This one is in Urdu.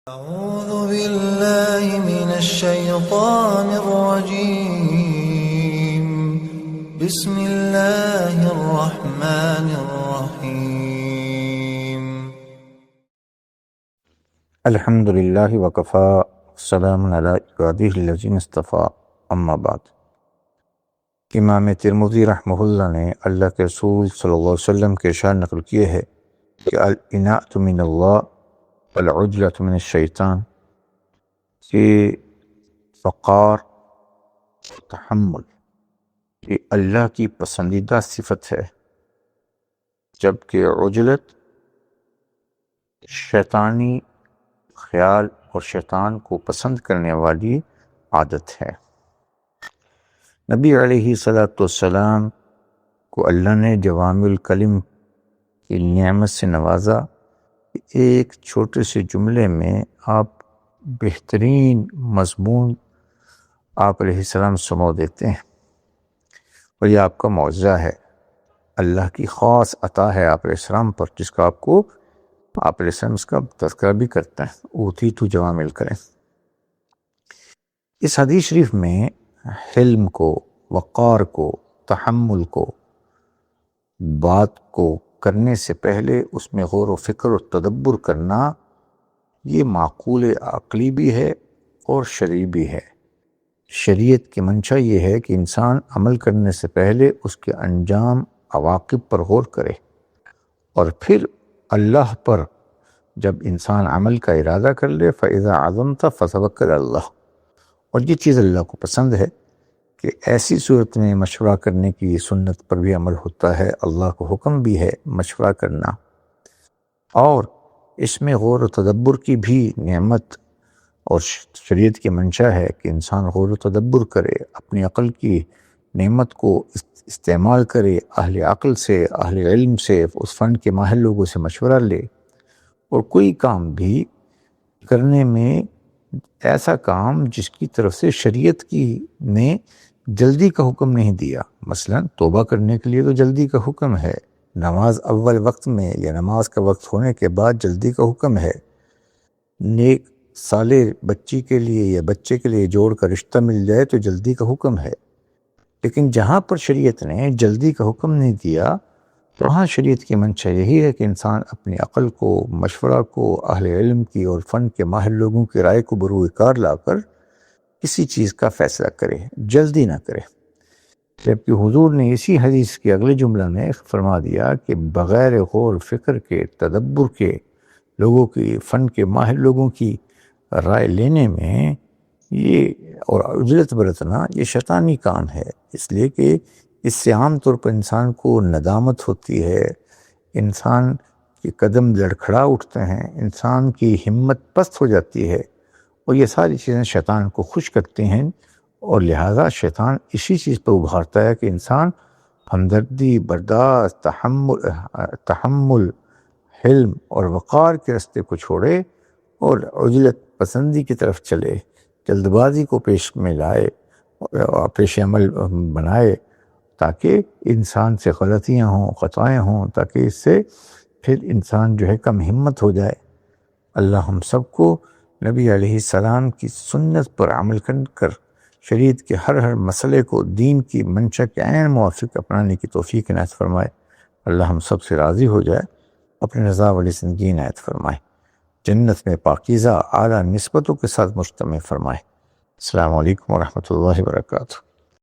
أعوذ بالله من الشيطان الرجيم. بسم الله الرحمن الرحيم. الحمد للہ وکفا السلام علی عبادہ الذین اصطفیٰ اما بعد۔ امام ترمذی رحمہ اللہ نے اللہ کے رسول صلی اللہ علیہ وسلم کے ارشاد نقل کیے ہے کہ العناۃ من اللہ والعجلۃ من الشیطان، کہ وقار تحمل یہ اللہ کی پسندیدہ صفت ہے، جبکہ عجلت شیطانی خیال اور شیطان کو پسند کرنے والی عادت ہے۔ نبی علیہ الصلاۃ والسلام کو اللہ نے جوامع الکلم کی نعمت سے نوازا کہ ایک چھوٹے سے جملے میں آپ بہترین مضمون آپ علیہ السلام سمو دیتے ہیں، اور یہ آپ کا معجزہ ہے، اللہ کی خاص عطا ہے آپ علیہ السلام پر، جس کا آپ علیہ السلام اس کا تذکرہ بھی کرتا ہے، اوتیت جوامع الکلم۔ اس حدیث شریف میں حلم کو، وقار کو، تحمل کو، بات کو کرنے سے پہلے اس میں غور و فکر و تدبر کرنا، یہ معقول عقلی بھی ہے اور شرعی بھی ہے۔ شریعت کی منشا یہ ہے کہ انسان عمل کرنے سے پہلے اس کے انجام عواقب پر غور کرے، اور پھر اللہ پر جب انسان عمل کا ارادہ کر لے، فَإِذَا عَزَمْتَ فَتَوَكَّلْ عَلَى اللَّهِ، اور یہ چیز اللہ کو پسند ہے کہ ایسی صورت میں مشورہ کرنے کی سنت پر بھی عمل ہوتا ہے، اللہ کو حکم بھی ہے مشورہ کرنا، اور اس میں غور و تدبر کی بھی نعمت اور شریعت کی منشا ہے کہ انسان غور و تدبر کرے، اپنی عقل کی نعمت کو استعمال کرے، اہل عقل سے، اہل علم سے، اس فن کے ماہر لوگوں سے مشورہ لے، اور کوئی کام بھی کرنے میں ایسا کام جس کی طرف سے شریعت نے جلدی کا حکم نہیں دیا، مثلا توبہ کرنے کے لیے تو جلدی کا حکم ہے، نماز اول وقت میں یا نماز کا وقت ہونے کے بعد جلدی کا حکم ہے، نیک صالح بچی کے لیے یا بچے کے لیے جوڑ کا رشتہ مل جائے تو جلدی کا حکم ہے۔ لیکن جہاں پر شریعت نے جلدی کا حکم نہیں دیا، وہاں شریعت کی منشا یہی ہے کہ انسان اپنی عقل کو، مشورہ کو، اہل علم کی اور فن کے ماہر لوگوں کی رائے کو بروئے کار لا کر کسی چیز کا فیصلہ کرے، جلدی نہ کرے۔ جبکہ حضور نے اسی حدیث کے اگلے جملہ میں فرما دیا کہ بغیر غور فکر کے، تدبر کے، لوگوں کی، فن کے ماہر لوگوں کی رائے لینے میں یہ اور عجلت برتنا یہ شیطانی کام ہے، اس لیے کہ اس سے عام طور پر انسان کو ندامت ہوتی ہے، انسان کے قدم لڑکھڑا اٹھتے ہیں، انسان کی ہمت پست ہو جاتی ہے، اور یہ ساری چیزیں شیطان کو خوش کرتی ہیں، اور لہٰذا شیطان اسی چیز پر ابھارتا ہے کہ انسان ہمدردی، برداشت، تحمل، حلم اور وقار کے راستے کو چھوڑے اور عجلت پسندی کی طرف چلے، جلد بازی کو پیش میں لائے اور پیش عمل بنائے، تاکہ انسان سے غلطیاں ہوں، خطائیں ہوں، تاکہ اس سے پھر انسان جو ہے کم ہمت ہو جائے۔ اللہ ہم سب کو نبی علیہ السلام کی سنت پر عمل کر شریعت کے ہر مسئلے کو دین کی منشا کے عین موافق اپنانے کی توفیق عنایت فرمائے۔ اللہ ہم سب سے راضی ہو جائے، اپنے رضا والی زندگی عنایت فرمائے، جنت میں پاکیزہ اعلیٰ نسبتوں کے ساتھ مجتمع فرمائے۔ السلام علیکم ورحمۃ اللہ وبرکاتہ۔